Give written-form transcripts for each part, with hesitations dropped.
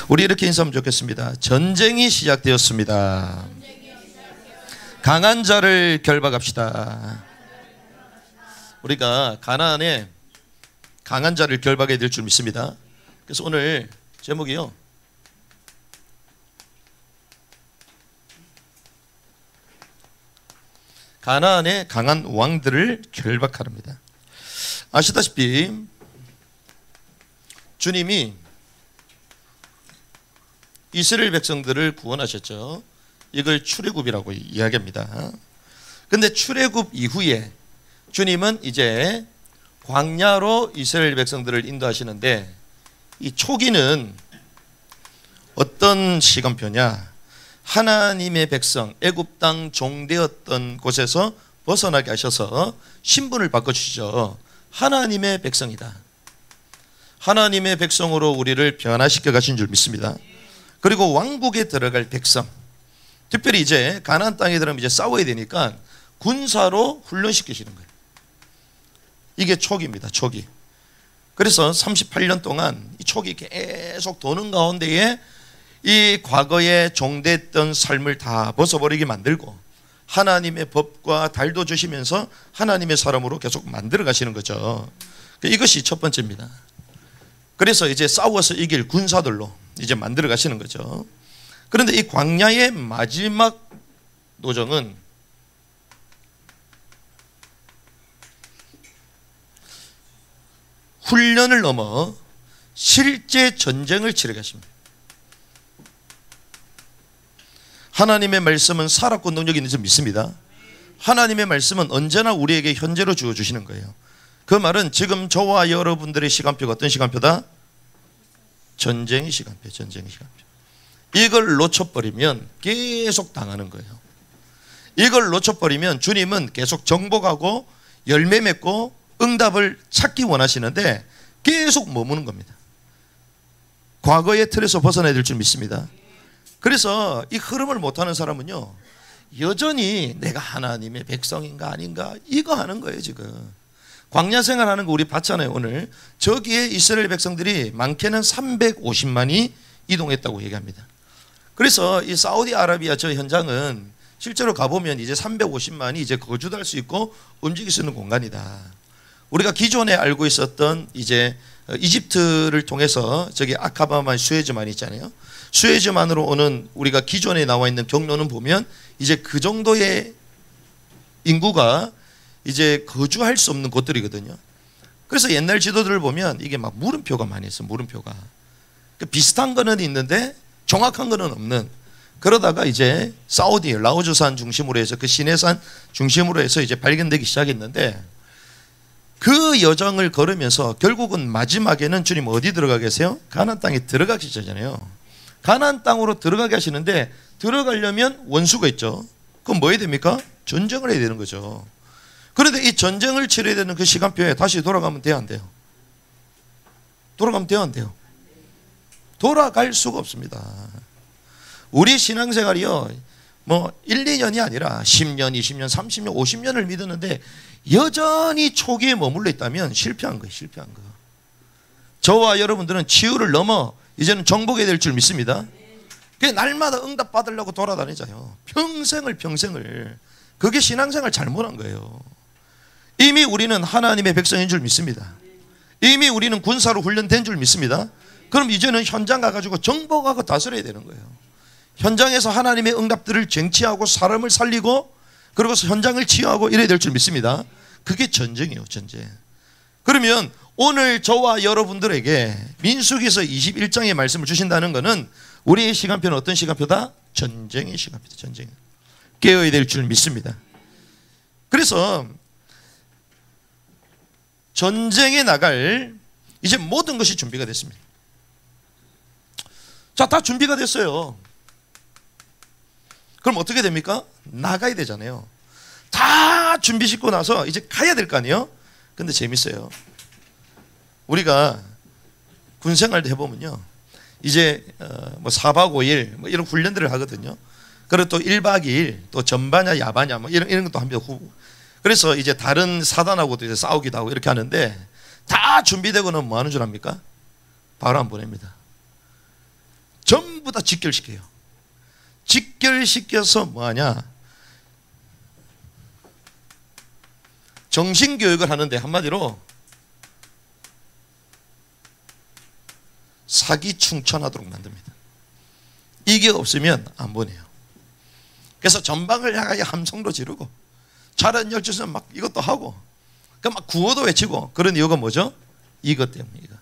우리 이렇게 인사하면 좋겠습니다. 전쟁이 시작되었습니다. 강한 자를 결박합시다. 우리가 가나안에 강한 자를 결박해야 될 줄 믿습니다. 그래서 오늘 제목이요, 가나안의 강한 왕들을 결박하랍니다. 아시다시피 주님이 이스라엘 백성들을 구원하셨죠. 이걸 출애굽이라고 이야기합니다. 근데 출애굽 이후에 주님은 이제 광야로 이스라엘 백성들을 인도하시는데, 이 초기는 어떤 시간표냐, 하나님의 백성 애굽 땅 종되었던 곳에서 벗어나게 하셔서 신분을 바꿔주시죠. 하나님의 백성이다. 하나님의 백성으로 우리를 변화시켜 가신 줄 믿습니다. 그리고 왕국에 들어갈 백성, 특별히 이제 가나안 땅에 들어가면 이제 싸워야 되니까 군사로 훈련시키시는 거예요. 이게 초기입니다. 초기. 그래서 38년 동안 이 초기 계속 도는 가운데에 이 과거에 종됐던 삶을 다 벗어버리게 만들고 하나님의 법과 달도 주시면서 하나님의 사람으로 계속 만들어 가시는 거죠. 이것이 첫 번째입니다. 그래서 이제 싸워서 이길 군사들로 이제 만들어 가시는 거죠. 그런데 이 광야의 마지막 노정은 훈련을 넘어 실제 전쟁을 치르게 하십니다. 하나님의 말씀은 살았고 능력이 있는 줄 믿습니다. 하나님의 말씀은 언제나 우리에게 현재로 주어주시는 거예요. 그 말은 지금 저와 여러분들의 시간표가 어떤 시간표다? 전쟁의 시간표, 전쟁의 시간표. 이걸 놓쳐버리면 계속 당하는 거예요. 이걸 놓쳐버리면 주님은 계속 정복하고 열매 맺고 응답을 찾기 원하시는데 계속 머무는 겁니다. 과거의 틀에서 벗어나야 될 줄 믿습니다. 그래서 이 흐름을 못하는 사람은요, 여전히 내가 하나님의 백성인가 아닌가 이거 하는 거예요. 지금 광야 생활하는 거 우리 봤잖아요. 오늘 저기에 이스라엘 백성들이 많게는 350만이 이동했다고 얘기합니다. 그래서 이 사우디아라비아 저 현장은 실제로 가보면 이제 350만이 이제 거주도 할 수 있고 움직일 수 있는 공간이다. 우리가 기존에 알고 있었던 이제 이집트를 통해서 저기 아카바만 수에즈만 있잖아요. 수에즈만으로 오는 우리가 기존에 나와 있는 경로는 보면 이제 그 정도의 인구가 이제 거주할 수 없는 곳들이거든요. 그래서 옛날 지도들을 보면 이게 막 물음표가 많이 있어요. 물음표가. 비슷한 거는 있는데 정확한 거는 없는. 그러다가 이제 사우디 라오즈산 중심으로 해서 그 시내산 중심으로 해서 이제 발견되기 시작했는데, 그 여정을 걸으면서 결국은 마지막에는 주님 어디 들어가 계세요? 가나안 땅에 들어가시잖아요. 가나안 땅으로 들어가게 하시는데, 들어가려면 원수가 있죠. 그럼 뭐 해야 됩니까? 전쟁을 해야 되는 거죠. 그런데 이 전쟁을 치러야 되는 그 시간표에 다시 돌아가면 돼요, 안 돼요? 돌아가면 돼요, 안 돼요? 돌아갈 수가 없습니다. 우리 신앙생활이요, 뭐 1, 2년이 아니라 10년, 20년, 30년, 50년을 믿었는데 여전히 초기에 머물러 있다면 실패한 거예요. 실패한 거. 저와 여러분들은 치유를 넘어 이제는 정복해야 될 줄 믿습니다. 날마다 응답 받으려고 돌아다니잖아요. 평생을. 그게 신앙생활 잘못한 거예요. 이미 우리는 하나님의 백성인 줄 믿습니다. 이미 우리는 군사로 훈련된 줄 믿습니다. 그럼 이제는 현장 가가지고 정복하고 다스려야 되는 거예요. 현장에서 하나님의 응답들을 쟁취하고 사람을 살리고 그리고 현장을 치유하고 이래야 될 줄 믿습니다. 그게 전쟁이에요, 전쟁. 그러면 오늘 저와 여러분들에게 민수기서 21장의 말씀을 주신다는 것은 우리의 시간표는 어떤 시간표다? 전쟁의 시간표다. 전쟁. 깨어야 될 줄 믿습니다. 그래서 전쟁에 나갈 이제 모든 것이 준비가 됐습니다. 자, 다 준비가 됐어요. 그럼 어떻게 됩니까? 나가야 되잖아요. 다 준비 짓고 나서 이제 가야 될 거 아니에요? 근데 재밌어요. 우리가 군 생활도 해보면요, 이제 뭐 4박 5일 뭐 이런 훈련들을 하거든요. 그리고 또 1박 2일 또 전바냐 야바냐 뭐 이런 것도 합니다. 그래서 이제 다른 사단하고도 이제 싸우기도 하고 이렇게 하는데, 다 준비되고는 뭐 하는 줄 압니까? 바로 안 보냅니다. 다 직결시켜요. 직결시켜서 뭐하냐, 정신교육을 하는데 한마디로 사기충천하도록 만듭니다. 이게 없으면 안 보내요. 그래서 전방을 향하여 함성도 지르고 잘한 열주선 막 이것도 하고 막 구호도 외치고, 그런 이유가 뭐죠? 이것 때문이다.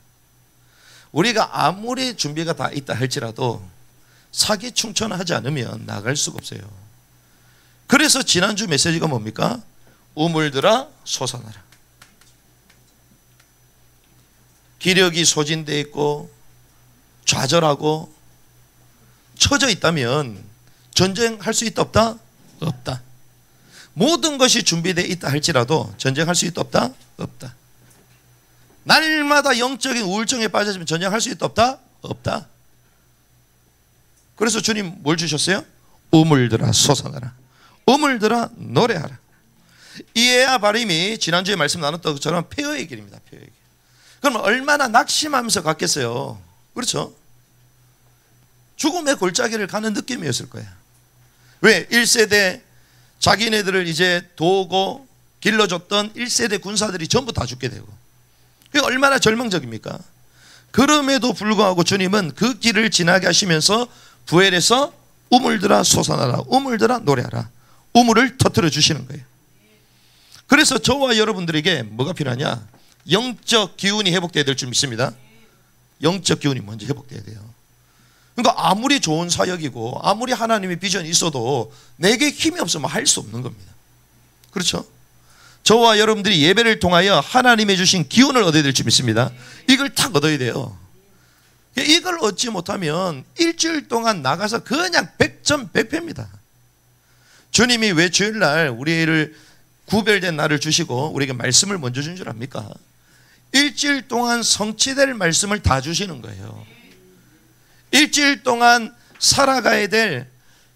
우리가 아무리 준비가 다 있다 할지라도 사기충천하지 않으면 나갈 수가 없어요. 그래서 지난주 메시지가 뭡니까? 우물들아 솟아나라. 기력이 소진되어 있고 좌절하고 처져 있다면 전쟁할 수 있다 없다? 없다. 모든 것이 준비되어 있다 할지라도 전쟁할 수 있다 없다? 없다. 날마다 영적인 우울증에 빠져지면 전쟁할 수 있다 없다? 없다. 그래서 주님 뭘 주셨어요? 우물들아 솟아나라. 우물들아 노래하라. 이에야 바림이 지난주에 말씀 나눴던 것처럼 폐허의 길입니다. 폐허의 길. 그럼 얼마나 낙심하면서 갔겠어요. 그렇죠? 죽음의 골짜기를 가는 느낌이었을 거야. 왜? 1세대 자기네들을 이제 도우고 길러줬던 1세대 군사들이 전부 다 죽게 되고, 그게 얼마나 절망적입니까? 그럼에도 불구하고 주님은 그 길을 지나게 하시면서 부엘에서 우물들아 솟아나라, 우물들아 노래하라, 우물을 터뜨려 주시는 거예요. 그래서 저와 여러분들에게 뭐가 필요하냐? 영적 기운이 회복돼야 될 줄 믿습니다. 영적 기운이 먼저 회복돼야 돼요. 그러니까 아무리 좋은 사역이고 아무리 하나님의 비전이 있어도 내게 힘이 없으면 할 수 없는 겁니다. 그렇죠? 저와 여러분들이 예배를 통하여 하나님의 주신 기운을 얻어야 될 줄 믿습니다. 이걸 딱 얻어야 돼요. 이걸 얻지 못하면 일주일 동안 나가서 그냥 100점 100패입니다. 주님이 왜 주일날 우리를 구별된 날을 주시고 우리에게 말씀을 먼저 준 줄 압니까? 일주일 동안 성취될 말씀을 다 주시는 거예요. 일주일 동안 살아가야 될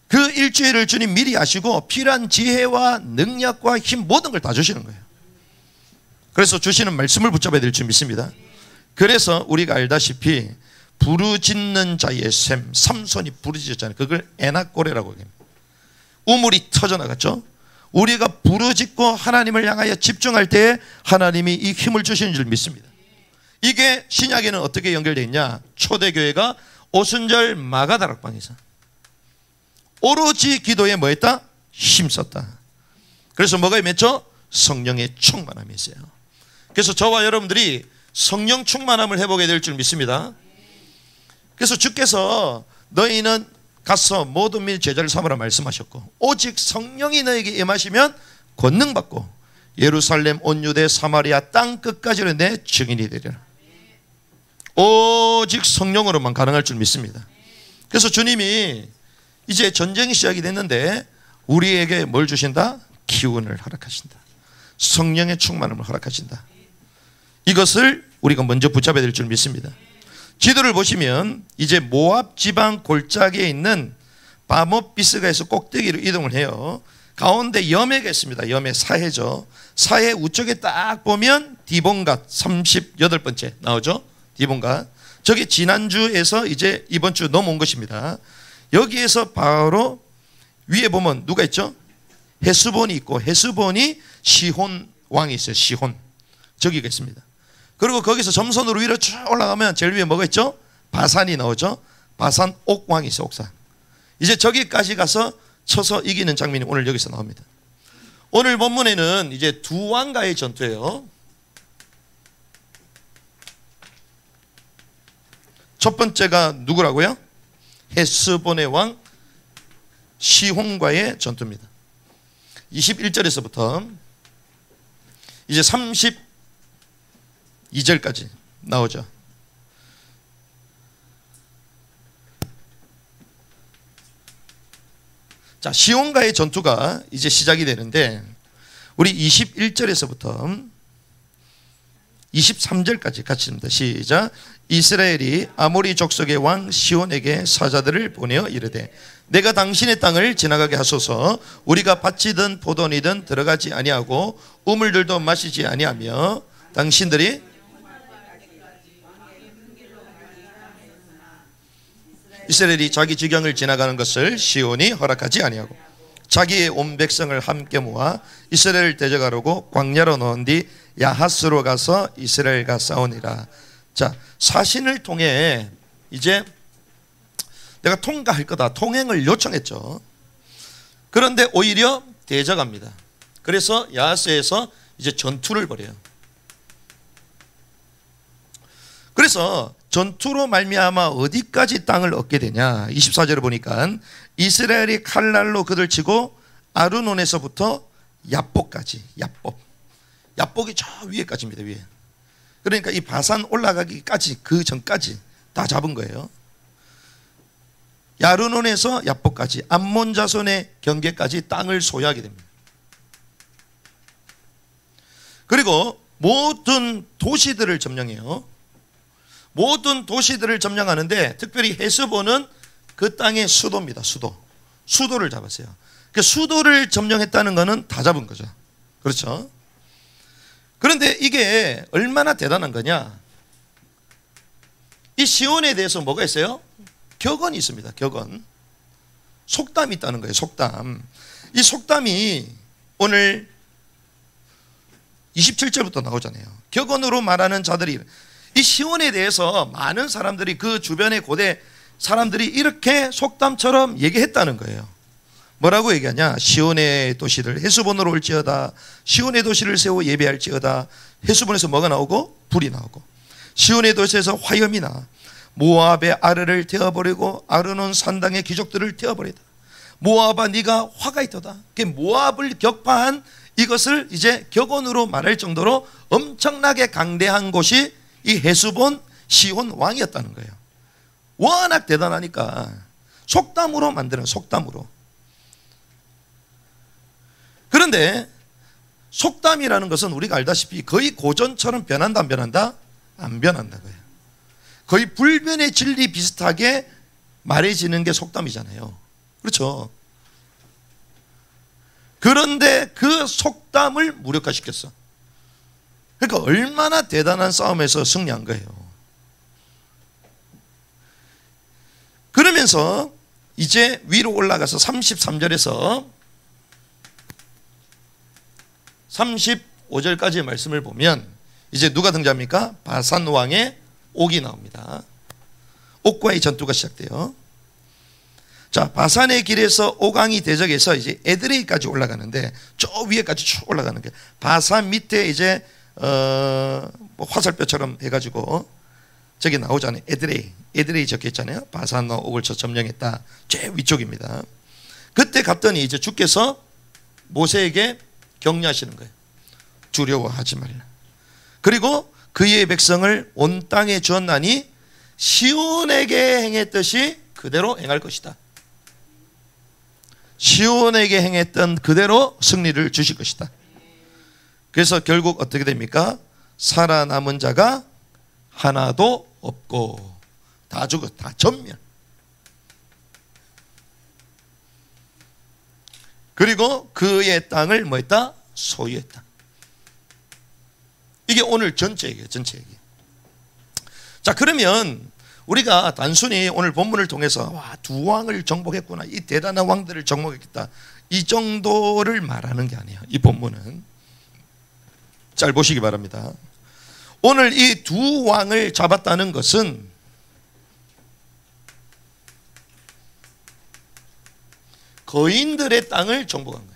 그 일주일을 주님 미리 아시고 필요한 지혜와 능력과 힘 모든 걸 다 주시는 거예요. 그래서 주시는 말씀을 붙잡아야 될 줄 믿습니다. 그래서 우리가 알다시피 부르짖는 자의 샘, 삼손이 부르짖었잖아요. 그걸 에낙고레라고 합니다. 우물이 터져나갔죠. 우리가 부르짖고 하나님을 향하여 집중할 때에 하나님이 이 힘을 주시는 줄 믿습니다. 이게 신약에는 어떻게 연결되어 있냐? 초대교회가 오순절 마가다락방에서 오로지 기도에 뭐 했다? 힘썼다. 그래서 뭐가 임했죠? 성령의 충만함이 있어요. 그래서 저와 여러분들이 성령 충만함을 해보게 될 줄 믿습니다. 그래서 주께서 너희는 가서 모든 민 제자를 삼으라 말씀하셨고, 오직 성령이 너에게 임하시면 권능받고 예루살렘 온 유대 사마리아 땅 끝까지는 내 증인이 되리라. 오직 성령으로만 가능할 줄 믿습니다. 그래서 주님이 이제 전쟁이 시작이 됐는데 우리에게 뭘 주신다? 기운을 허락하신다. 성령의 충만함을 허락하신다. 이것을 우리가 먼저 붙잡아야 될 줄 믿습니다. 지도를 보시면 이제 모압 지방 골짜기에 있는 바모비스가에서 꼭대기로 이동을 해요. 가운데 여매가 있습니다. 여매 사해죠. 사해 우측에 딱 보면 디본갓 38번째 나오죠. 디본갓. 저기 지난주에서 이제 이번 주 넘어온 것입니다. 여기에서 바로 위에 보면 누가 있죠? 헤스본이 있고, 헤스본이 시혼 왕이 있어요. 시혼. 저기가 있습니다. 그리고 거기서 점선으로 위로 쭉 올라가면 제일 위에 뭐가 있죠? 바산이 나오죠. 바산 옥왕이 있어요. 옥산. 이제 저기까지 가서 쳐서 이기는 장면이 오늘 여기서 나옵니다. 오늘 본문에는 이제 두 왕과의 전투예요. 첫 번째가 누구라고요? 헤스본의 왕 시혼과의 전투입니다. 21절에서부터 이제 32절까지 나오죠. 자, 시온과의 전투가 이제 시작이 되는데 우리 21절에서부터 23절까지 같이 읽습니다. 시작. 이스라엘이 아모리 족속의 왕 시온에게 사자들을 보내어 이르되 내가 당신의 땅을 지나가게 하소서. 우리가 밭이든 포도원이든 들어가지 아니하고 우물들도 마시지 아니하며 당신들이 이스라엘이 자기 지경을 지나가는 것을 시온이 허락하지 아니하고 자기의 온 백성을 함께 모아 이스라엘을 대적하려고 광야로 놓은 뒤 야하스로 가서 이스라엘과 싸우니라. 자, 사신을 통해 이제 내가 통과할 거다, 통행을 요청했죠. 그런데 오히려 대적합니다. 그래서 야하스에서 이제 전투를 벌여요. 그래서 전투로 말미암아 어디까지 땅을 얻게 되냐, 24절을 보니까 이스라엘이 칼날로 그들 치고 아르논에서부터 야복까지, 야복이 저 위에까지입니다. 위에. 그러니까 이 바산 올라가기까지, 그 전까지 다 잡은 거예요. 야르논에서 야복까지, 암몬 자손의 경계까지 땅을 소유하게 됩니다. 그리고 모든 도시들을 점령해요. 모든 도시들을 점령하는데 특별히 헤스본은 그 땅의 수도입니다. 수도를 잡았어요. 그 수도를 점령했다는 것은 다 잡은 거죠. 그렇죠? 그런데 이게 얼마나 대단한 거냐, 이 시온에 대해서 뭐가 있어요? 격언이 있습니다. 격언, 속담이 있다는 거예요. 속담. 이 속담이 오늘 27절부터 나오잖아요. 격언으로 말하는 자들이, 이 시온에 대해서 많은 사람들이, 그 주변의 고대 사람들이 이렇게 속담처럼 얘기했다는 거예요. 뭐라고 얘기하냐, 시온의 도시들 헤스본으로 올지어다, 시온의 도시를 세워 예배할지어다. 헤스본에서 뭐가 나오고? 불이 나오고, 시온의 도시에서 화염이 나, 모압의 아르를 태워버리고 아르논 산당의 기족들을 태워버리다. 모압아 네가 화가 있도다. 모압을 격파한 이것을 이제 격언으로 말할 정도로 엄청나게 강대한 곳이 이 헤스본 시온 왕이었다는 거예요. 워낙 대단하니까 속담으로 만드는, 속담으로. 그런데 속담이라는 것은 우리가 알다시피 거의 고전처럼 변한다 안 변한다? 안 변한다고요. 거의 불변의 진리 비슷하게 말해지는 게 속담이잖아요. 그렇죠? 그런데 그 속담을 무력화시켰어. 그러니까 얼마나 대단한 싸움에서 승리한 거예요. 그러면서 이제 위로 올라가서 33절에서 35절까지의 말씀을 보면 이제 누가 등장합니까? 바산 왕의 옥이 나옵니다. 옥과의 전투가 시작돼요. 자, 바산의 길에서 옥왕이 대적해서 이제 에드레이까지 올라가는데, 저 위에까지 쭉 올라가는 게, 바산 밑에 이제 뭐 화살표처럼 해가지고 저기 나오잖아요. 에드레이 적혀있잖아요. 바산과 옥을 점령했다. 제일 위쪽입니다. 그때 갔더니 이제 주께서 모세에게 격려하시는 거예요. 두려워하지 말라. 그리고 그의 백성을 온 땅에 주었나니 시온에게 행했듯이 그대로 행할 것이다. 시온에게 행했던 그대로 승리를 주실 것이다. 그래서 결국 어떻게 됩니까? 살아남은 자가 하나도 없고 다 죽었다. 다 전멸. 그리고 그의 땅을 뭐 했다? 소유했다. 이게 오늘 전체 얘기예요. 전체 얘기. 자, 그러면 우리가 단순히 오늘 본문을 통해서 와, 두 왕을 정복했구나, 이 대단한 왕들을 정복했다, 이 정도를 말하는 게 아니에요. 이 본문은 잘 보시기 바랍니다. 오늘 이 두 왕을 잡았다는 것은 거인들의 땅을 정복한 거예요.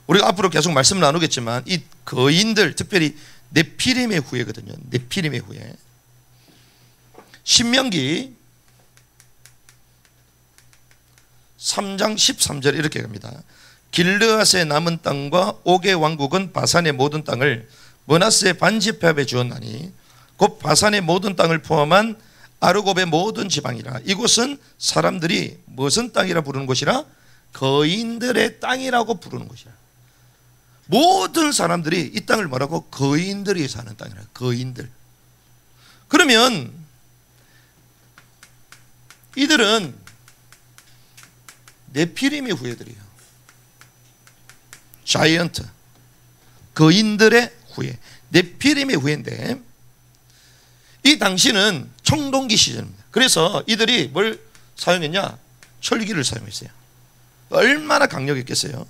우리가 앞으로 계속 말씀을 나누겠지만 이 거인들, 특별히 네피림의 후예거든요. 네피림의 후예. 신명기 3장 13절 이렇게 갑니다. 길르앗의 남은 땅과 옥의 왕국은 바산의 모든 땅을 므낫세의 반지파에 주었나니 곧 바산의 모든 땅을 포함한 아르곱의 모든 지방이라. 이곳은 사람들이 무슨 땅이라 부르는 곳이라? 거인들의 땅이라고 부르는 곳이라. 모든 사람들이 이 땅을 뭐라고? 거인들이 사는 땅이라. 거인들. 그러면 이들은 네피림의 후예들이에요. 자이언트, 거인들의 후예, 네피림의 후예인데, 이 당시는 청동기 시절입니다. 그래서 이들이 뭘 사용했냐? 철기를 사용했어요. 얼마나 강력했겠어요.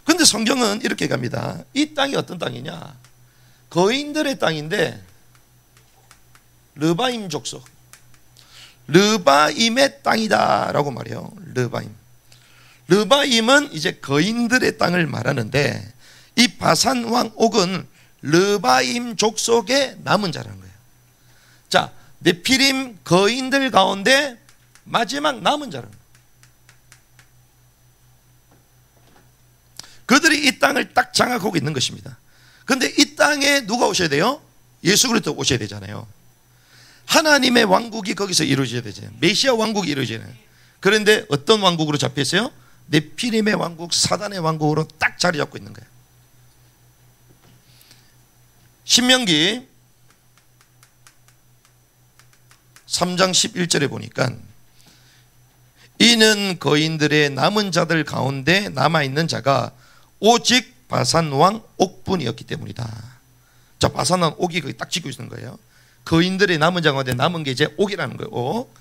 그런데 성경은 이렇게 갑니다. 이 땅이 어떤 땅이냐? 거인들의 땅인데 르바임 족속, 르바임의 땅이다 라고 말해요. 르바임은 이제 거인들의 땅을 말하는데, 이 바산 왕 옥은 르바임 족속의 남은 자라는 거예요. 자, 네피림 거인들 가운데 마지막 남은 자라는 거예요. 그들이 이 땅을 딱 장악하고 있는 것입니다. 그런데 이 땅에 누가 오셔야 돼요? 예수 그리스도 오셔야 되잖아요. 하나님의 왕국이 거기서 이루어져야 되잖아요. 메시아 왕국이 이루어져야 돼요. 그런데 어떤 왕국으로 잡혔어요? 네피림의 왕국, 사단의 왕국으로 딱 자리 잡고 있는 거예요. 신명기 3장 11절에 보니까 이는 거인들의 남은 자들 가운데 남아있는 자가 오직 바산왕 옥뿐이었기 때문이다. 자, 바산왕 옥이 거기 딱 짓고 있는 거예요. 거인들의 남은 자 가운데 남은 게 이제 옥이라는 거예요. 옥.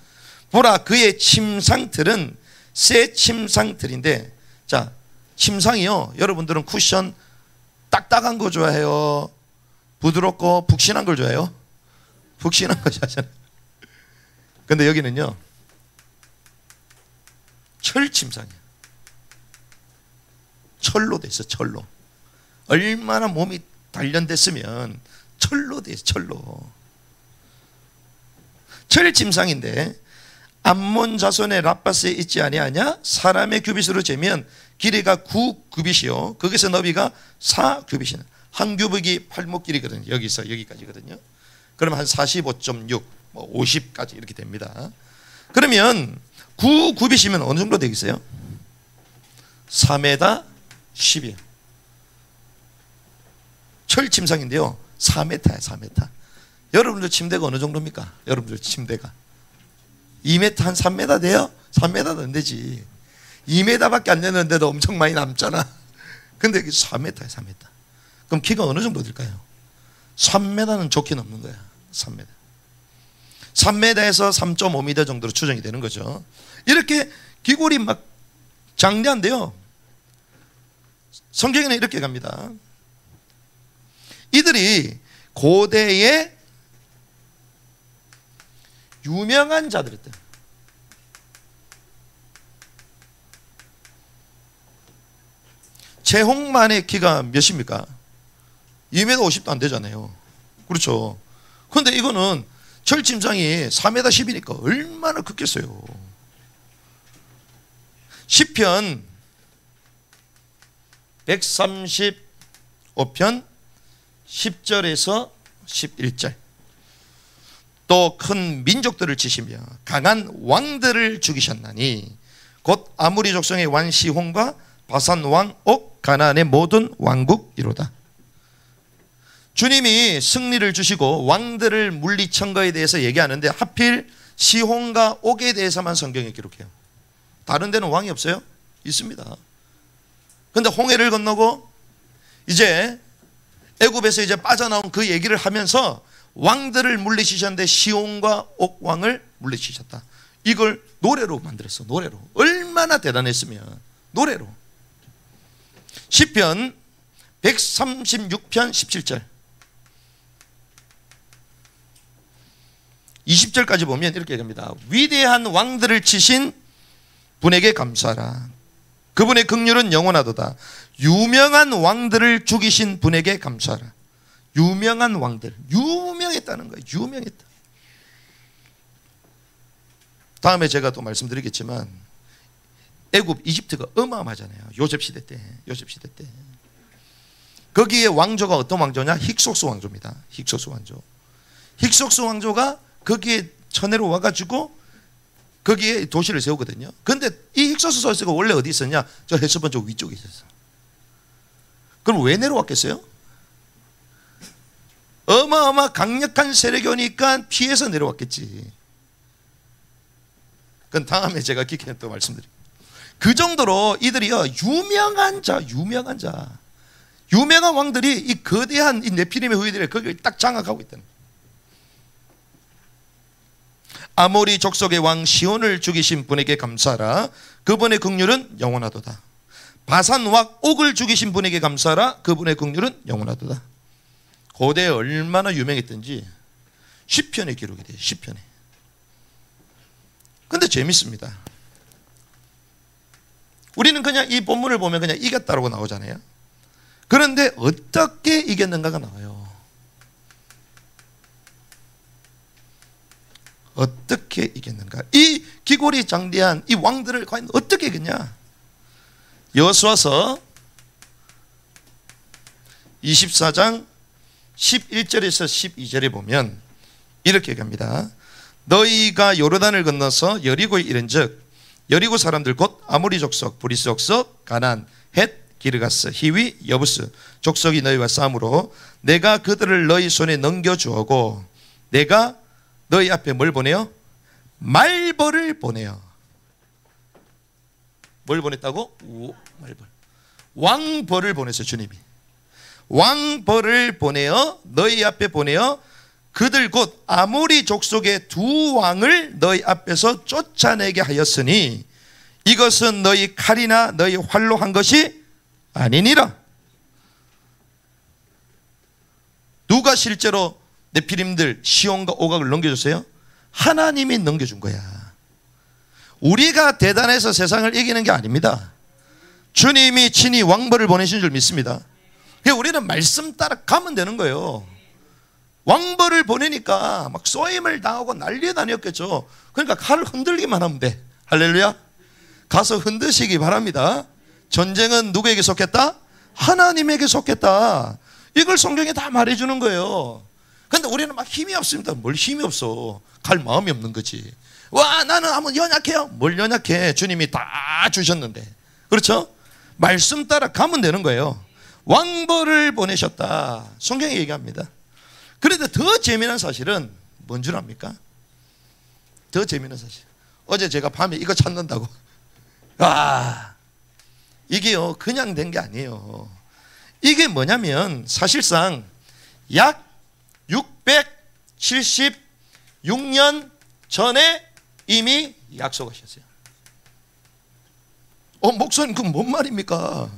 보라, 그의 침상틀은 새 침상틀인데, 자, 침상이요, 여러분들은 쿠션 딱딱한 거 좋아해요? 부드럽고 푹신한 걸 좋아해요? 푹신한 거 좋아하잖아요. 근데 여기는요, 철 침상이에요. 철로 돼 있어. 철로. 얼마나 몸이 단련됐으면 철로 돼 있어. 철 침상인데, 암몬 자손의 라빠스에 있지 아니하냐? 사람의 규빗으로 재면 길이가 9규빗이요 거기서 너비가 4규빗이네. 한 규빗이 팔목 길이거든요. 여기서 여기까지거든요. 그러면 한 45.6, 50까지 이렇게 됩니다. 그러면 9규빗이면 어느 정도 되겠어요? 4m 10이에요. 철 침상인데요, 4m야. 4m. 여러분들 침대가 어느 정도입니까? 여러분들 침대가 2m, 한 3m 돼요? 3m도 안 되지. 2m밖에 안 되는데도 엄청 많이 남잖아. 근데 여기 4m야. 4m. 그럼 키가 어느 정도 될까요? 3m는 좋게 넘는 거야. 3m. 3m에서 3.5m 정도로 추정이 되는 거죠. 이렇게 기골이 막 장대한데요, 성경에는 이렇게 갑니다. 이들이 고대의 유명한 자들이었대. 제홍만의 키가 몇입니까? 2m 50도 안 되잖아요. 그렇죠. 그런데 이거는 철침상이 4m 10이니까 얼마나 컸겠어요. 시편 135편 10절에서 11절. 또 큰 민족들을 치시며 강한 왕들을 죽이셨나니 곧 아무리 족속의 왕 시혼과 바산 왕 옥 가나안의 모든 왕국이로다. 주님이 승리를 주시고 왕들을 물리친 거에 대해서 얘기하는데 하필 시혼과 옥에 대해서만 성경에 기록해요. 다른 데는 왕이 없어요? 있습니다. 그런데 홍해를 건너고 이제 애굽에서 이제 빠져나온 그 얘기를 하면서 왕들을 물리치셨는데 시온과 옥 왕을 물리치셨다. 이걸 노래로 만들었어. 노래로. 얼마나 대단했으면. 노래로. 시편 136편 17절 20절까지 보면 이렇게 합니다. 위대한 왕들을 치신 분에게 감사하라. 그분의 긍휼은 영원하도다. 유명한 왕들을 죽이신 분에게 감사하라. 유명한 왕들, 유명했다는 거예요. 유명했다. 다음에 제가 또 말씀드리겠지만 애굽, 이집트가 어마어마하잖아요. 요셉 시대 때. 거기에 왕조가 어떤 왕조냐? 힉소스 왕조입니다. 힉소스 왕조. 힉소스 왕조가 거기에 천내로 와가지고 거기에 도시를 세우거든요. 근데 이 힉소스 도시가 원래 어디 있었냐? 저 헤스본 쪽 위쪽에 있었어. 그럼 왜 내려왔겠어요? 어마어마 강력한 세력이 오니까 피해서 내려왔겠지. 그건 다음에 제가 깊게 또 말씀드릴게요. 그 정도로 이들이요, 유명한 왕들이 이 거대한 이 네피림의 후예들이 거기를 딱 장악하고 있다는 거예요. 아모리 족속의 왕 시온을 죽이신 분에게 감사하라. 그분의 긍휼은 영원하도다. 바산 왕 옥을 죽이신 분에게 감사하라. 그분의 긍휼은 영원하도다. 고대에 얼마나 유명했던지 시편에 기록이 돼요. 시편에. 근데 재밌습니다. 우리는 그냥 이 본문을 보면 그냥 이겼다라고 나오잖아요. 그런데 어떻게 이겼는가가 나와요. 어떻게 이겼는가? 이 기골이 장대한 이 왕들을 과연 어떻게 이겼냐? 여호수아서 24장 11절에서 12절에 보면 이렇게 얘기합니다. 너희가 요르단을 건너서 여리고에 이른즉 여리고 사람들 곧 아모리 족속, 브리스 족속, 가나안, 헷, 기르가스, 히위, 여부스 족속이 너희와 싸우므로 내가 그들을 너희 손에 넘겨주었고 내가 너희 앞에 뭘 보내요? 말벌을 보내요. 뭘 보냈다고? 말벌. 왕벌을 보냈어요. 주님이 왕벌을 보내어 너희 앞에 보내어 그들 곧 아모리 족속의 두 왕을 너희 앞에서 쫓아내게 하였으니 이것은 너희 칼이나 너희 활로 한 것이 아니니라. 누가 실제로 네피림들 시온과 오각을 넘겨줬어요? 하나님이 넘겨준 거야. 우리가 대단해서 세상을 이기는 게 아닙니다. 주님이 친히 왕벌을 보내신 줄 믿습니다. 우리는 말씀 따라 가면 되는 거예요. 왕벌을 보내니까 막 쏘임을 당하고 난리 다녔겠죠. 그러니까 칼을 흔들기만 하면 돼. 할렐루야. 가서 흔드시기 바랍니다. 전쟁은 누구에게 속했다? 하나님에게 속했다. 이걸 성경에 다 말해주는 거예요. 근데 우리는 막 힘이 없습니다. 뭘 힘이 없어. 갈 마음이 없는 거지. 와, 나는 한번 연약해요. 뭘 연약해. 주님이 다 주셨는데. 그렇죠? 말씀 따라 가면 되는 거예요. 왕벌을 보내셨다. 성경이 얘기합니다. 그런데 더 재미난 사실은 뭔 줄 압니까? 더 재미난 사실. 어제 제가 밤에 이거 찾는다고. 이게요, 그냥 된 게 아니에요. 이게 뭐냐면 사실상 약 676년 전에 이미 약속하셨어요. 목사님, 그건 뭔 말입니까?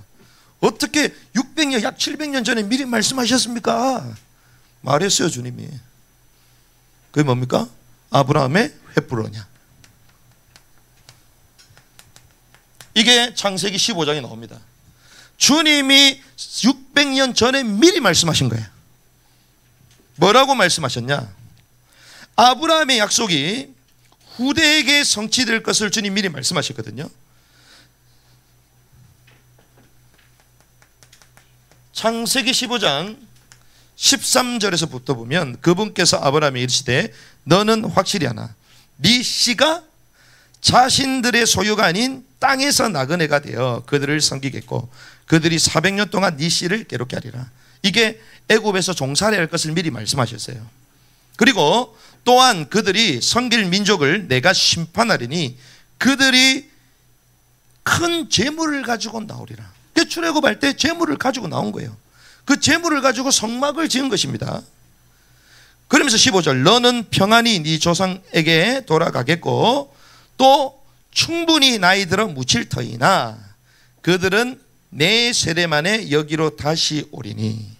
어떻게 600년, 약 700년 전에 미리 말씀하셨습니까? 말했어요, 주님이. 그게 뭡니까? 아브라함의 횃불 언약. 이게 창세기 15장에 나옵니다. 주님이 600년 전에 미리 말씀하신 거예요. 뭐라고 말씀하셨냐? 아브라함의 약속이 후대에게 성취될 것을 주님 미리 말씀하셨거든요. 창세기 15장 13절에서부터 보면 그분께서 아브라함에게 이르시되 너는 확실히 하나 네 씨가 자신들의 소유가 아닌 땅에서 나그네가 되어 그들을 섬기겠고 그들이 400년 동안 네 씨를 괴롭게 하리라. 이게 애굽에서 종살이 할 것을 미리 말씀하셨어요. 그리고 또한 그들이 섬길 민족을 내가 심판하리니 그들이 큰 재물을 가지고 나오리라. 출애굽할 때 재물을 가지고 나온 거예요. 그 재물을 가지고 성막을 지은 것입니다. 그러면서 15절 너는 평안히 네 조상에게 돌아가겠고 또 충분히 나이 들어 묻힐 터이나 그들은 네 세대 만에 여기로 다시 오리니.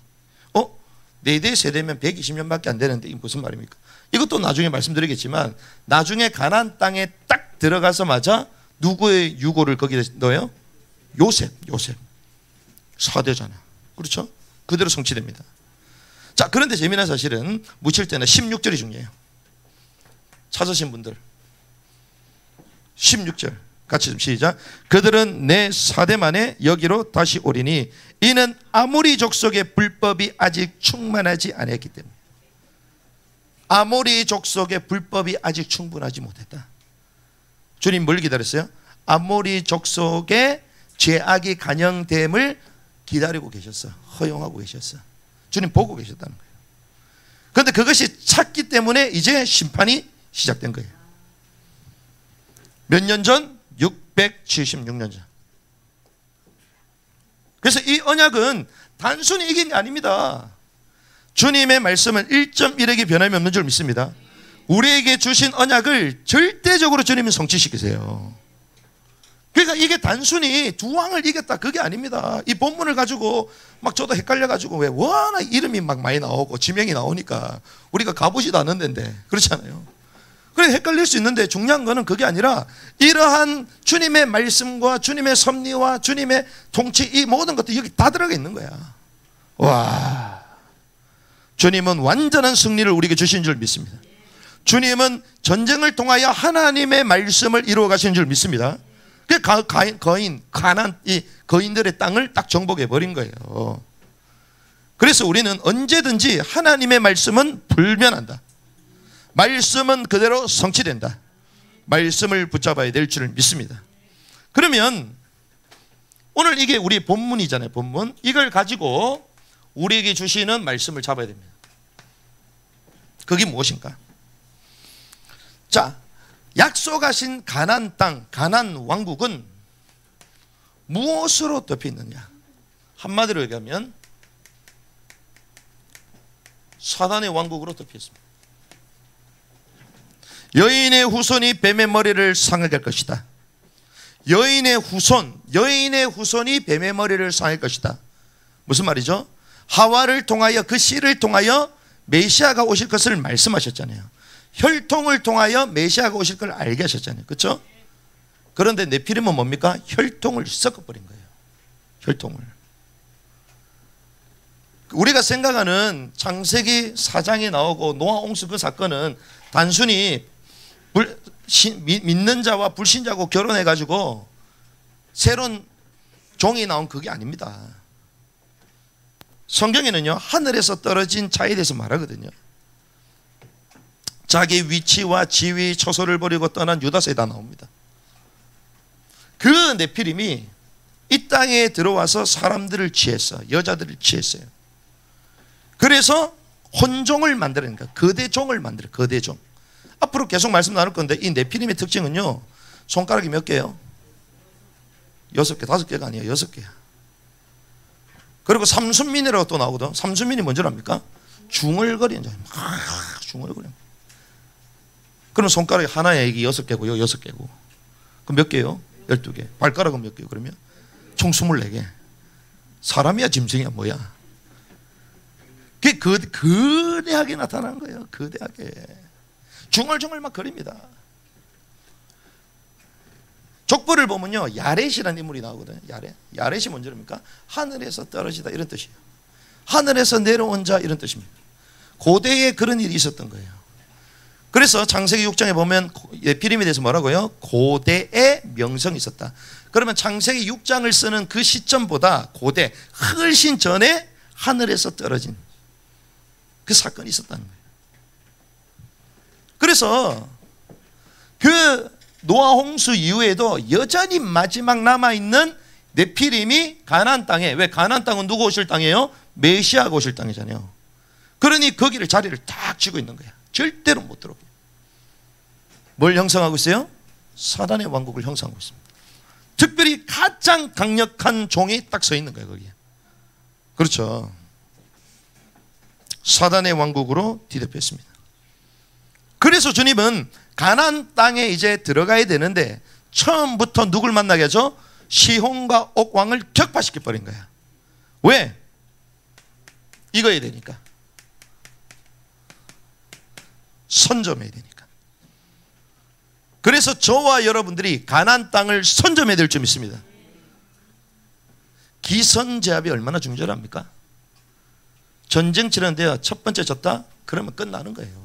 네 세대면 120년밖에 안 되는데 이게 무슨 말입니까? 이것도 나중에 말씀드리겠지만 나중에 가나안 땅에 딱 들어가서마자 누구의 유고를 거기에 넣어요? 요셉 4대잖아. 그렇죠? 그대로 성취됩니다. 자, 그런데 재미난 사실은 묻힐 때는 16절이 중요해요. 찾으신 분들 16절 같이 좀 시작. 그들은 내 4대 만에 여기로 다시 오리니 이는 아모리 족속의 불법이 아직 충만하지 않았기 때문에. 아모리 족속의 불법이 아직 충분하지 못했다. 주님 뭘 기다렸어요? 아모리 족속의 죄악이 간영됨을 기다리고 계셨어. 허용하고 계셨어. 주님 보고 계셨다는 거예요. 그런데 그것이 찼기 때문에 이제 심판이 시작된 거예요. 몇 년 전? 676년 전. 그래서 이 언약은 단순히 이긴 게 아닙니다. 주님의 말씀은 1.1획이 변함이 없는 줄 믿습니다. 우리에게 주신 언약을 절대적으로 주님은 성취시키세요. 그러니까 이게 단순히 두 왕을 이겼다 그게 아닙니다. 이 본문을 가지고 막 저도 헷갈려가지고 왜 워낙 이름이 막 많이 나오고 지명이 나오니까 우리가 가보지도 않은 데인데 그렇잖아요. 그래 헷갈릴 수 있는데 중요한 거는 그게 아니라 이러한 주님의 말씀과 주님의 섭리와 주님의 통치 이 모든 것들이 여기 다 들어가 있는 거야. 와, 주님은 완전한 승리를 우리에게 주신 줄 믿습니다. 주님은 전쟁을 통하여 하나님의 말씀을 이루어 가시는 줄 믿습니다. 그 가난 이 거인들의 땅을 딱 정복해 버린 거예요. 그래서 우리는 언제든지 하나님의 말씀은 불변한다. 말씀은 그대로 성취된다. 말씀을 붙잡아야 될 줄을 믿습니다. 그러면 오늘 이게 우리 본문이잖아요. 본문. 이걸 가지고 우리에게 주시는 말씀을 잡아야 됩니다. 그게 무엇인가? 자, 약속하신 가나안 땅, 가나안 왕국은 무엇으로 덮여 있느냐? 한마디로 얘기하면 사단의 왕국으로 덮여 있습니다. 여인의 후손이 뱀의 머리를 상하게 할 것이다. 여인의 후손이 뱀의 머리를 상할 것이다. 무슨 말이죠? 하와를 통하여 그 씨를 통하여 메시아가 오실 것을 말씀하셨잖아요. 혈통을 통하여 메시아가 오실 걸 알게 하셨잖아요. 그렇죠? 그런데 네피림은 뭡니까? 혈통을 섞어버린 거예요. 혈통을. 우리가 생각하는 창세기 4장에 나오고 노아 홍수 그 사건은 단순히 믿는 자와 불신자고 결혼해가지고 새로운 종이 나온 그게 아닙니다. 성경에는요 하늘에서 떨어진 자에 대해서 말하거든요. 자기 위치와 지위 처소를 버리고 떠난 유다서에 다 나옵니다. 그 네피림이 이 땅에 들어와서 사람들을 취했어. 여자들을 취했어요. 그래서 혼종을 만드는 거야. 거대종을 만들어. 거대종. 앞으로 계속 말씀 나눌 건데 이 네피림의 특징은요 손가락이 몇 개예요? 6개, 5개가 아니에요. 6개야. 그리고 삼순민이라고 또 나오거든. 삼순민이 뭔지 압니까? 중얼거리는 자예요. 중얼거려. 그럼 손가락이 하나에 이게 6개고요. 6개고. 그럼 몇 개요? 12개. 발가락은 몇 개요? 그러면 총 24개. 사람이야 짐승이야 뭐야? 그게 거대하게 나타나는 거예요. 거대하게. 중얼중얼 막 거립니다. 족보를 보면요 야렛이라는 인물이 나오거든요. 야렛이 뭔지 압니까? 하늘에서 떨어지다 이런 뜻이에요. 하늘에서 내려온 자 이런 뜻입니다. 고대에 그런 일이 있었던 거예요. 그래서 창세기 6장에 보면 네피림에 대해서 뭐라고요? 고대의 명성이 있었다. 그러면 창세기 6장을 쓰는 그 시점보다 고대 훨씬 전에 하늘에서 떨어진 그 사건이 있었다는 거예요. 그래서 그 노아 홍수 이후에도 여전히 마지막 남아있는 네피림이 가나안 땅에, 왜 가나안 땅은 누구 오실 땅이에요? 메시아가 오실 땅이잖아요. 그러니 거기를 자리를 딱 쥐고 있는 거야. 절대로 못 들어오게. 뭘 형성하고 있어요? 사단의 왕국을 형성하고 있습니다. 특별히 가장 강력한 종이 딱 서 있는 거예요 거기에. 그렇죠. 사단의 왕국으로 뒤덮였습니다. 그래서 주님은 가나안 땅에 이제 들어가야 되는데 처음부터 누굴 만나게 하죠? 시혼과 옥 왕을 격파시켜 버린 거야. 왜? 이거야 되니까. 선점해야 되니까. 그래서 저와 여러분들이 가나안 땅을 선점해야 될 줄 믿습니다. 기선제압이 얼마나 중요합니까? 전쟁 치르는데요 첫 번째 졌다? 그러면 끝나는 거예요.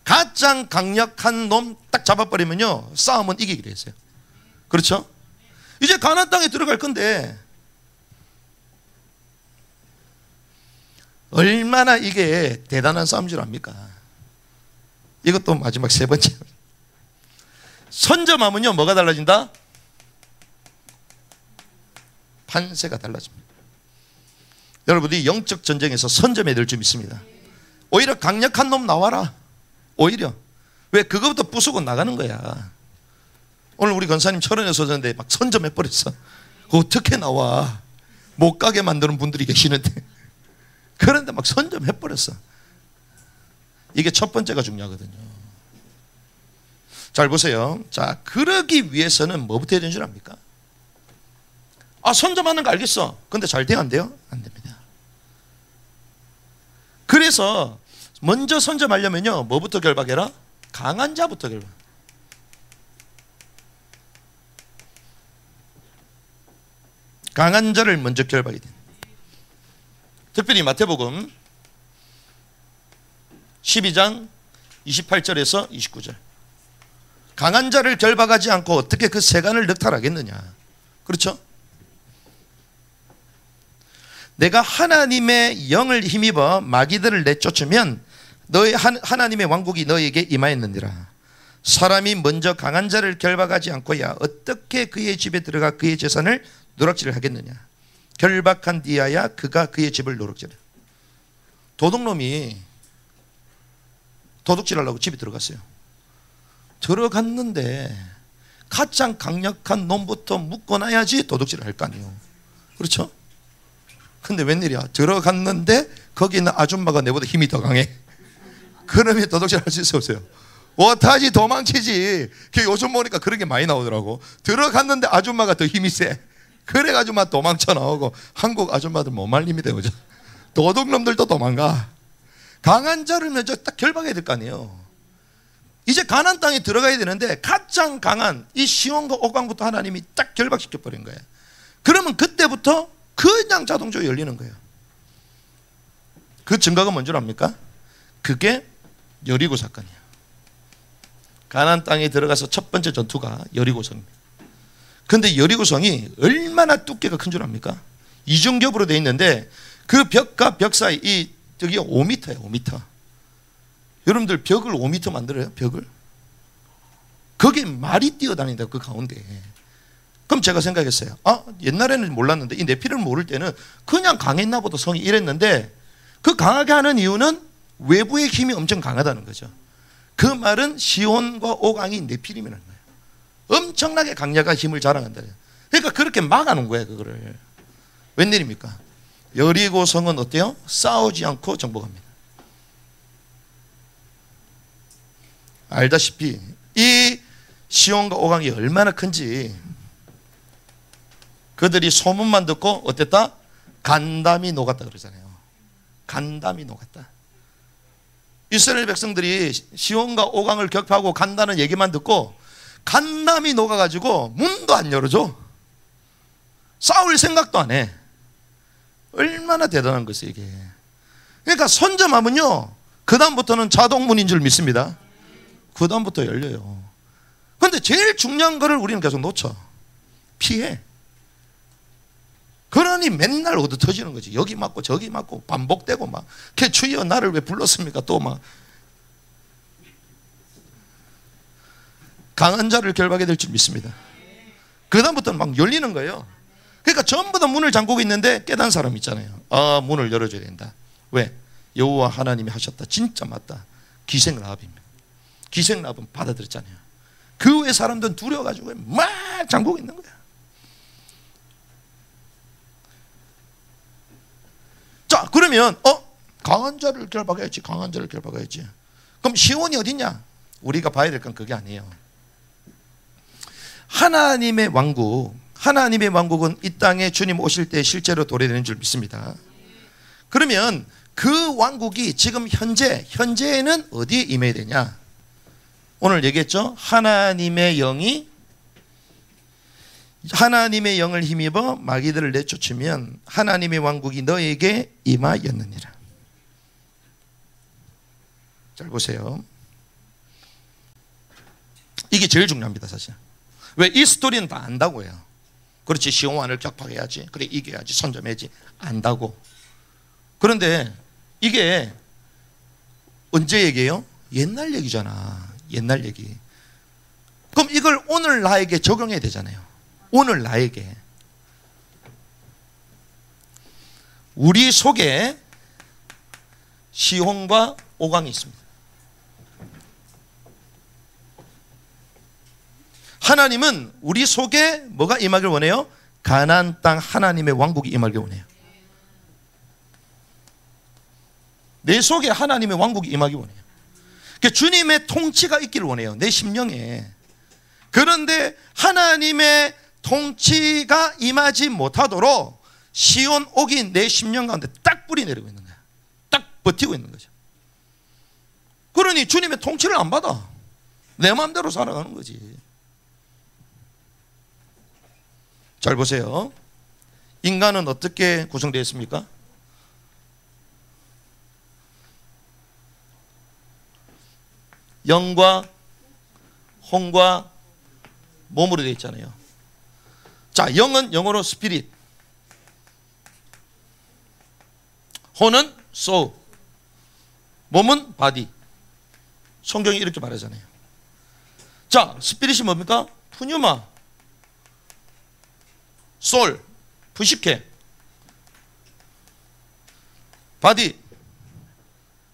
가장 강력한 놈 딱 잡아버리면요 싸움은 이기기로 했어요. 그렇죠? 이제 가나안 땅에 들어갈 건데 얼마나 이게 대단한 싸움인 줄 압니까? 이것도 마지막 세 번째. 선점하면요 뭐가 달라진다? 판세가 달라집니다. 여러분들이 영적 전쟁에서 선점해야 될 줄 믿습니다. 오히려 강력한 놈 나와라. 오히려. 왜? 그거부터 부수고 나가는 거야. 오늘 우리 권사님 철원에서 오셨는데 막 선점해버렸어. 그거 어떻게 나와? 못 가게 만드는 분들이 계시는데 그런데 막 선점해버렸어. 이게 첫 번째가 중요하거든요. 잘 보세요. 자, 그러기 위해서는 뭐부터 해야 되는 줄 압니까? 아, 선점하는 거 알겠어. 근데 잘 돼요, 안 돼요? 안 됩니다. 그래서 먼저 선점하려면요, 뭐부터 결박해라? 강한 자부터 결박. 강한 자를 먼저 결박해야 돼. 특별히 마태복음 12장 28절에서 29절. 강한 자를 결박하지 않고 어떻게 그 세간을 넉탈하겠느냐. 그렇죠? 내가 하나님의 영을 힘입어 마귀들을 내쫓으면 너희 하나님의 왕국이 너희에게 임하였느니라. 사람이 먼저 강한 자를 결박하지 않고야 어떻게 그의 집에 들어가 그의 재산을 누락질을 하겠느냐. 결박한 뒤에야 그가 그의 집을 누락질해. 도둑놈이 도둑질하려고 집에 들어갔어요. 들어갔는데 가장 강력한 놈부터 묶어놔야지 도둑질을 할 거 아니에요. 그렇죠? 근데 웬일이야, 들어갔는데 거기 있는 아줌마가 내보다 힘이 더 강해. 그러면 도둑질 할 수 있어 없어요? 못하지, 도망치지. 요즘 보니까 그런 게 많이 나오더라고. 들어갔는데 아줌마가 더 힘이 세. 그래가지고 막 도망쳐 나오고. 한국 아줌마들 못 말립니다, 그죠? 도둑놈들도 도망가. 강한 자를 먼저 딱 결박해야 될 거 아니에요. 이제 가나안 땅에 들어가야 되는데 가장 강한 이 시온과 옥왕부터 하나님이 딱 결박시켜 버린 거예요. 그러면 그때부터 그냥 자동적으로 열리는 거예요. 그 증거가 뭔 줄 압니까? 그게 여리고 사건이에요. 가나안 땅에 들어가서 첫 번째 전투가 여리고성입니다. 근데 여리고성이 얼마나 두께가 큰 줄 압니까? 이중겹으로 되어 있는데 그 벽과 벽 사이 저기 5m예요. 5m. 여러분들 벽을 5m 만들어요? 벽을? 거기에 말이 뛰어다닌다, 그 가운데. 그럼 제가 생각했어요. 아, 옛날에는 몰랐는데 이 네피를 모를 때는 그냥 강했나 보다, 성이 이랬는데 그 강하게 하는 이유는 외부의 힘이 엄청 강하다는 거죠. 그 말은 시온과 옥왕이 네피림이라는 거예요. 엄청나게 강력한 힘을 자랑한다. 그러니까 그렇게 막아놓은 거예요, 그거를. 웬일입니까? 여리고성은 어때요? 싸우지 않고 정복합니다. 알다시피 이 시온과 옥왕이 얼마나 큰지 그들이 소문만 듣고 어땠다? 간담이 녹았다 그러잖아요. 간담이 녹았다. 이스라엘 백성들이 시온과 옥왕을 격파하고 간다는 얘기만 듣고 간담이 녹아가지고 문도 안 열어줘. 싸울 생각도 안 해. 얼마나 대단한 것이에요, 이게. 그러니까 선점하면요, 그 다음부터는 자동문인 줄 믿습니다. 그 다음부터 열려요. 그런데 제일 중요한 거를 우리는 계속 놓쳐. 피해. 그러니 맨날 얻어 터지는 거지. 여기 맞고 저기 맞고 반복되고 막. 걔 주여 나를 왜 불렀습니까? 또 막. 강한 자를 결박해야 될 줄 믿습니다. 그 다음부터는 막 열리는 거예요. 그러니까 전부 다 문을 잠그고 있는데 깨달은 사람 있잖아요. 아, 문을 열어줘야 된다. 왜? 여호와 하나님이 하셨다. 진짜 맞다. 기생라합입니다. 기생라합은 받아들였잖아요. 그 후에 사람들은 두려워가지고 막 잠그고 있는 거야. 자, 그러면 강한 자를 결박해야지. 강한 자를 결박해야지. 그럼 시온이 어딨냐? 우리가 봐야 될 건 그게 아니에요. 하나님의 왕국은 이 땅에 주님 오실 때 실제로 도래되는 줄 믿습니다. 그러면 그 왕국이 지금 현재에는 어디에 임해야 되냐? 오늘 얘기했죠? 하나님의 영을 힘입어 마귀들을 내쫓으면 하나님의 왕국이 너에게 임하였느니라. 잘 보세요. 이게 제일 중요합니다, 사실. 왜? 이 스토리는 다 안다고 해요. 그렇지, 시온왕을 격파해야지, 그래 이겨야지, 선점해야지, 안다고. 그런데 이게 언제 얘기예요? 옛날 얘기잖아. 옛날 얘기. 그럼 이걸 오늘 나에게 적용해야 되잖아요. 오늘 나에게. 우리 속에 시온과 옥왕이 있습니다. 하나님은 우리 속에 뭐가 임하길 원해요? 가나안 땅 하나님의 왕국이 임하길 원해요. 내 속에 하나님의 왕국이 임하길 원해요. 그러니까 주님의 통치가 있기를 원해요, 내 심령에. 그런데 하나님의 통치가 임하지 못하도록 시온 옥이 내 심령 가운데 딱 뿌리 내리고 있는 거야. 딱 버티고 있는 거죠. 그러니 주님의 통치를 안 받아. 내 마음대로 살아가는 거지. 잘 보세요. 인간은 어떻게 구성되어 있습니까? 영과 혼과 몸으로 되어 있잖아요. 자, 영은 영어로 스피릿, 혼은 소울, 몸은 바디. 성경이 이렇게 말하잖아요. 자, 스피릿이 뭡니까? 푸뉴마, 소울, 푸시케, 바디,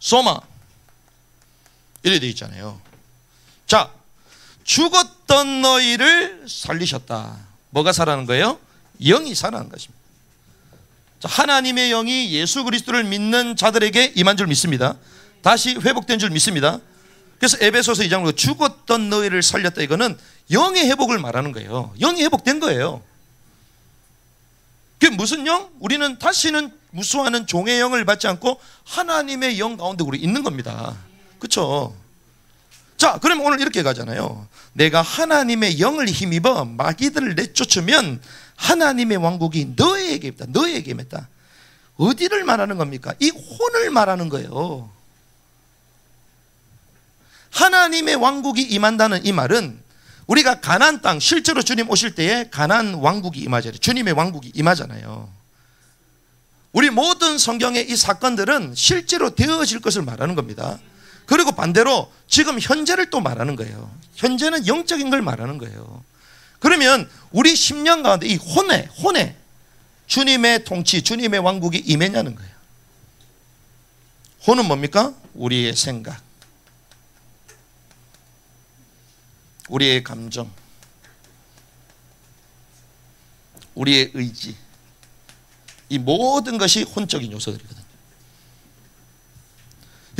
소마, 이렇게 되어 있잖아요. 자, 죽었던 너희를 살리셨다. 뭐가 살아나는 거예요? 영이 살아나는 것입니다. 자, 하나님의 영이 예수 그리스도를 믿는 자들에게 임한 줄 믿습니다. 다시 회복된 줄 믿습니다. 그래서 에베소서 2장으로 죽었던 너희를 살렸다, 이거는 영의 회복을 말하는 거예요. 영이 회복된 거예요. 그게 무슨 영? 우리는 다시는 무수하는 종의 영을 받지 않고 하나님의 영 가운데 우리 있는 겁니다. 그렇죠? 자, 그럼 오늘 이렇게 가잖아요. 내가 하나님의 영을 힘입어 마귀들을 내쫓으면 하나님의 왕국이 너에게 있다. 너에게 임했다. 어디를 말하는 겁니까? 이 혼을 말하는 거예요. 하나님의 왕국이 임한다는 이 말은 우리가 가나안 땅, 실제로 주님 오실 때에 가나안 왕국이 임하잖아요. 주님의 왕국이 임하잖아요. 우리 모든 성경의 이 사건들은 실제로 되어질 것을 말하는 겁니다. 그리고 반대로 지금 현재를 또 말하는 거예요. 현재는 영적인 걸 말하는 거예요. 그러면 우리 심령 가운데 이 혼에 주님의 통치, 주님의 왕국이 임했냐는 거예요. 혼은 뭡니까? 우리의 생각, 우리의 감정, 우리의 의지, 이 모든 것이 혼적인 요소들이거든요.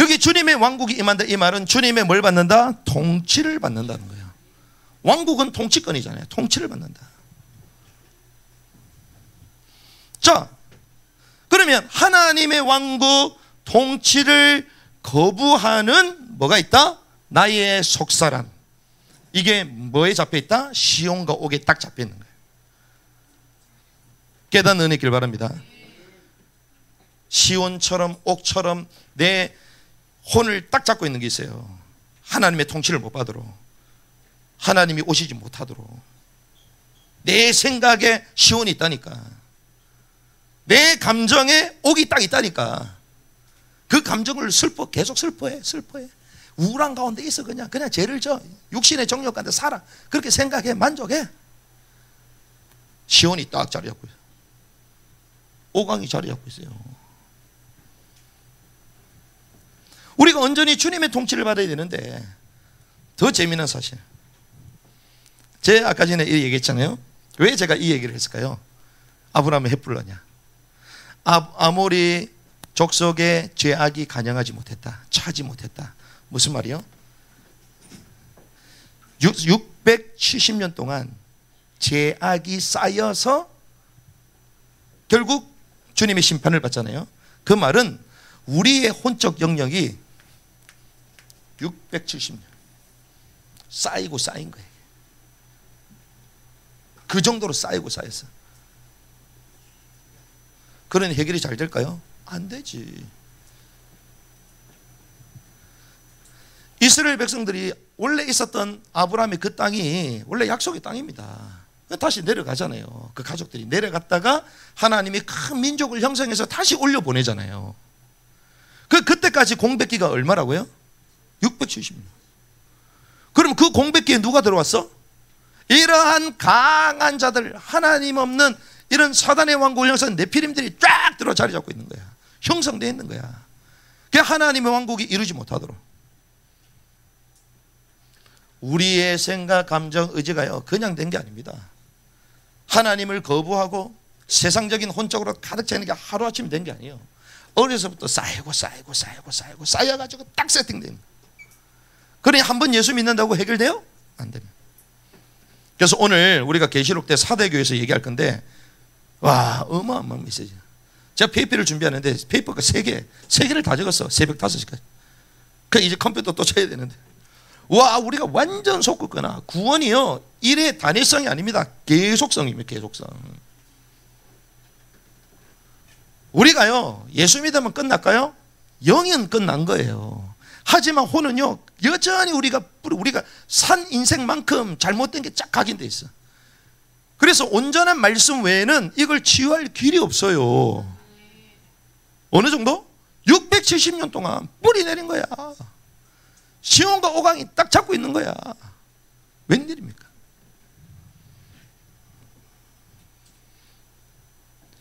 여기 주님의 왕국이 임한다, 이 말은 주님의 뭘 받는다? 통치를 받는다는 거예요. 왕국은 통치권이잖아요. 통치를 받는다. 자, 그러면 하나님의 왕국 통치를 거부하는 뭐가 있다? 나의 속사람. 이게 뭐에 잡혀있다? 시온과 옥에 딱 잡혀있는 거예요. 깨닫는 은혜 있길 바랍니다. 시온처럼 옥처럼 내 혼을 딱 잡고 있는 게 있어요. 하나님의 통치를 못 받도록, 하나님이 오시지 못하도록. 내 생각에 시온이 있다니까, 내 감정에 옥이 딱 있다니까. 그 감정을 계속 슬퍼해. 우울한 가운데 있어. 그냥 죄를 져. 육신의 정욕 가운데 살아. 그렇게 생각해. 만족해. 시온이 딱 자리 잡고 있어요. 오강이 자리 잡고 있어요. 우리가 온전히 주님의 통치를 받아야 되는데, 더 재미난 사실, 제가 아까 전에 이 얘기했잖아요. 왜 제가 이 얘기를 했을까요? 아브라함의 헷불러냐. 아모리 족속의 죄악이 간영하지 못했다, 차지 못했다. 무슨 말이요? 670년 동안 죄악이 쌓여서 결국 주님의 심판을 받잖아요. 그 말은 우리의 혼적 영역이 670년 쌓이고 쌓인 거예요. 그 정도로 쌓이고 쌓였어. 그러니 해결이 잘 될까요? 안 되지. 이스라엘 백성들이 원래 있었던 아브라함의 그 땅이 원래 약속의 땅입니다. 다시 내려가잖아요. 그 가족들이 내려갔다가 하나님이 큰 민족을 형성해서 다시 올려보내잖아요. 그때까지 공백기가 얼마라고요? 670년. 그럼 그 공백기에 누가 들어왔어? 이러한 강한 자들, 하나님 없는 이런 사단의 왕국을 형성한 네피림들이 쫙 들어 자리 잡고 있는 거야. 형성되어 있는 거야. 그 하나님의 왕국이 이루지 못하도록. 우리의 생각, 감정, 의지가요 그냥 된 게 아닙니다. 하나님을 거부하고 세상적인 혼적으로 가득 차는 게 하루아침에 된 게 아니에요. 어려서부터 쌓이고 쌓여가지고 딱 세팅된 거예요. 그러니 한 번 예수 믿는다고 해결돼요? 안 됩니다. 그래서 오늘 우리가 계시록 때 사대교에서 얘기할 건데, 와, 어마어마한 메시지. 제가 페이퍼를 준비하는데 페이퍼가 3개를 다 적었어. 새벽 5시까지. 그 이제 컴퓨터 또 쳐야 되는데, 와, 우리가 완전 속었거나 구원이요, 일의 단일성이 아닙니다. 계속성입니다. 계속성. 우리가요, 예수 믿으면 끝날까요? 영은 끝난 거예요. 하지만 혼은요, 여전히 우리가 산 인생만큼 잘못된 게 쫙 각인돼 있어. 그래서 온전한 말씀 외에는 이걸 치유할 길이 없어요. 어느 정도? 670년 동안 뿌리 내린 거야. 시온과 오강이 딱 잡고 있는 거야. 웬일입니까?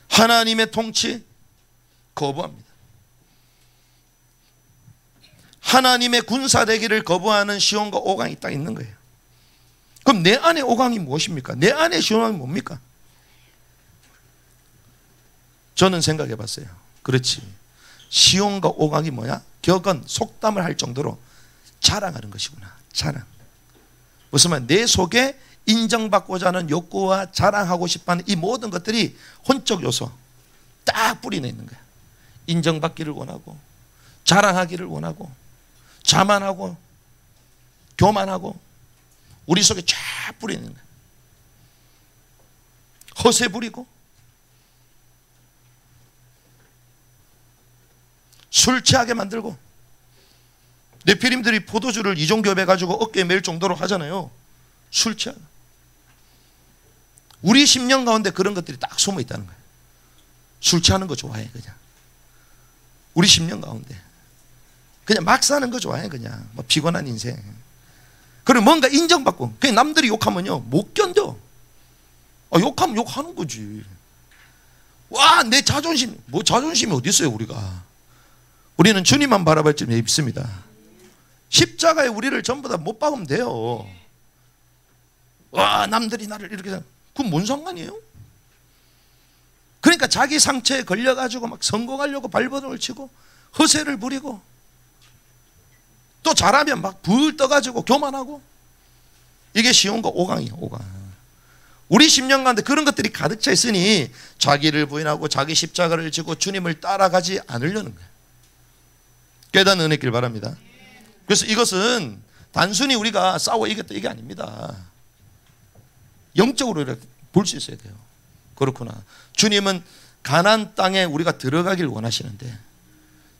하나님의 통치 거부합니다. 하나님의 군사되기를 거부하는 시온과 오강이 딱 있는 거예요. 그럼 내 안에 오강이 무엇입니까? 내 안에 시온왕이 뭡니까? 저는 생각해 봤어요. 그렇지, 시온과 오강이 뭐야? 격언, 속담을 할 정도로 자랑하는 것이구나. 자랑. 무슨 말? 내 속에 인정받고자 하는 욕구와 자랑하고 싶어하는 이 모든 것들이 혼적 요소 딱 뿌리내 있는 거야. 인정받기를 원하고, 자랑하기를 원하고, 자만하고, 교만하고, 우리 속에 쫙 뿌리는 거야. 허세 부리고, 술 취하게 만들고, 네피림들이 포도주를 이종교배 가지고 어깨에 맬 정도로 하잖아요. 술 취하고. 우리 10년 가운데 그런 것들이 딱 숨어 있다는 거예요. 술 취하는 거 좋아해. 그냥 우리 10년 가운데 그냥 막 사는 거 좋아해. 그냥 뭐 피곤한 인생. 그리고 뭔가 인정받고, 그냥 남들이 욕하면요 못 견뎌. 욕하면 욕하는 거지. 와, 내 자존심. 뭐 자존심이 어디 있어요? 우리는 주님만 바라볼 줄 믿습니다. 십자가에 우리를 전부 다 못 박으면 돼요. 와, 남들이 나를 이렇게 생각, 그건 뭔 상관이에요? 그러니까 자기 상처에 걸려가지고 막 성공하려고 발버둥을 치고 허세를 부리고, 또 잘하면 막 불 떠가지고 교만하고. 이게 시온과 오강이에요. 오강. 우리 10년 가운데 그런 것들이 가득 차 있으니 자기를 부인하고 자기 십자가를 지고 주님을 따라가지 않으려는 거예요. 깨닫는 은혜 있길 바랍니다. 그래서 이것은 단순히 우리가 싸워 이겼다 이게 아닙니다. 영적으로 이렇게 볼 수 있어야 돼요. 그렇구나, 주님은 가나안 땅에 우리가 들어가길 원하시는데,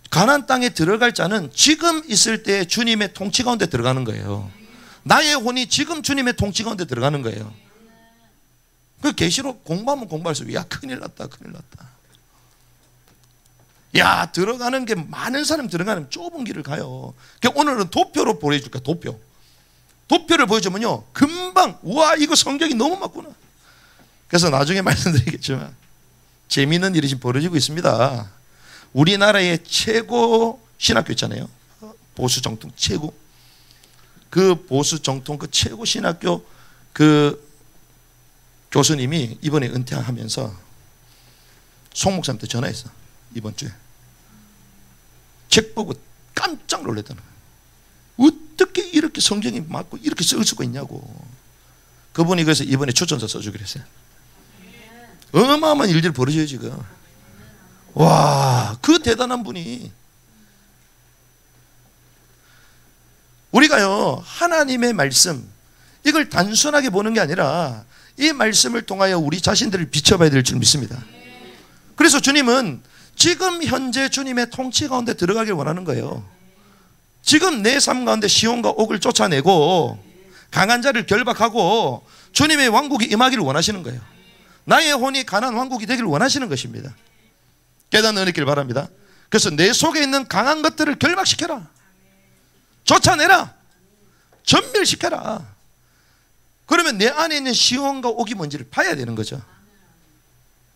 가나안 땅에 들어갈 자는 지금 있을 때 주님의 통치 가운데 들어가는 거예요. 나의 혼이 지금 주님의 통치 가운데 들어가는 거예요. 그 계시록 공부하면 공부할수록, 야, 큰일 났다, 큰일 났다. 야, 들어가는 게, 많은 사람 들어가는 좁은 길을 가요. 오늘은 도표로 보여줄까? 도표를 보여주면요 금방, 와, 이거 성경이 너무 맞구나. 그래서 나중에 말씀드리겠지만 재미있는 일이 지금 벌어지고 있습니다. 우리나라의 최고 신학교 있잖아요. 보수 정통 최고. 그 보수 정통 그 최고 신학교 그 교수님이 이번에 은퇴하면서 송 목사님한테 전화했어. 이번 주에 책 보고 깜짝 놀랐다는 거예요. 어떻게 이렇게 성경이 맞고 이렇게 쓸 수가 있냐고. 그분이 그래서 이번에 추천서 써주기로 했어요. 어마어마한 일들이 벌어져요 지금. 와, 그 대단한 분이. 우리가요 하나님의 말씀, 이걸 단순하게 보는 게 아니라 이 말씀을 통하여 우리 자신들을 비춰봐야 될 줄 믿습니다. 그래서 주님은 지금 현재 주님의 통치 가운데 들어가길 원하는 거예요. 지금 내 삶 가운데 시온과 옥을 쫓아내고 강한 자를 결박하고 주님의 왕국이 임하기를 원하시는 거예요. 나의 혼이 가난 왕국이 되기를 원하시는 것입니다. 깨닫는 은혜 있기를 바랍니다. 그래서 내 속에 있는 강한 것들을 결박시켜라. 쫓아내라. 전멸시켜라. 그러면 내 안에 있는 시온과 옥이 뭔지를 봐야 되는 거죠.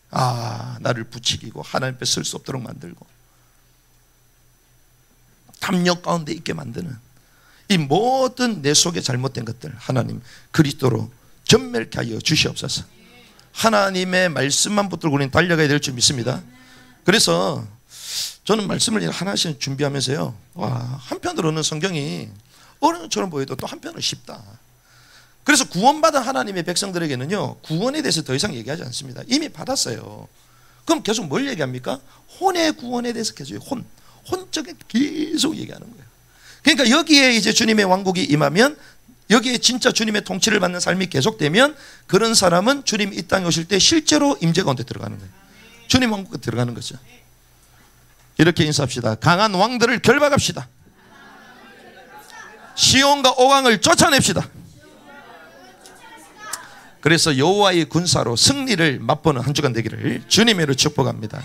아, 나를 부추기고 하나님 앞에 설 수 없도록 만들고 탐욕 가운데 있게 만드는 이 모든 내 속에 잘못된 것들 하나님 그리스도로 전멸케 하여 주시옵소서. 하나님의 말씀만 붙들고 우리는 달려가야 될 줄 믿습니다. 그래서 저는 말씀을 하나씩 준비하면서요, 와, 한편으로는 성경이 어려운 것처럼 보여도 또 한편으로는 쉽다. 그래서 구원받은 하나님의 백성들에게는요, 구원에 대해서 더 이상 얘기하지 않습니다. 이미 받았어요. 그럼 계속 뭘 얘기합니까? 혼의 구원에 대해서 계속 혼적인 계속 얘기하는 거예요. 그러니까 여기에 이제 주님의 왕국이 임하면, 여기에 진짜 주님의 통치를 받는 삶이 계속되면, 그런 사람은 주님 이 땅에 오실 때 실제로 임재 가운데 들어가는 거예요. 주님 왕국에 들어가는 거죠. 이렇게 인사합시다. 강한 왕들을 결박합시다. 시온과 오강을 쫓아냅시다. 그래서 여호와의 군사로 승리를 맛보는 한 주간 되기를 주님으로 축복합니다.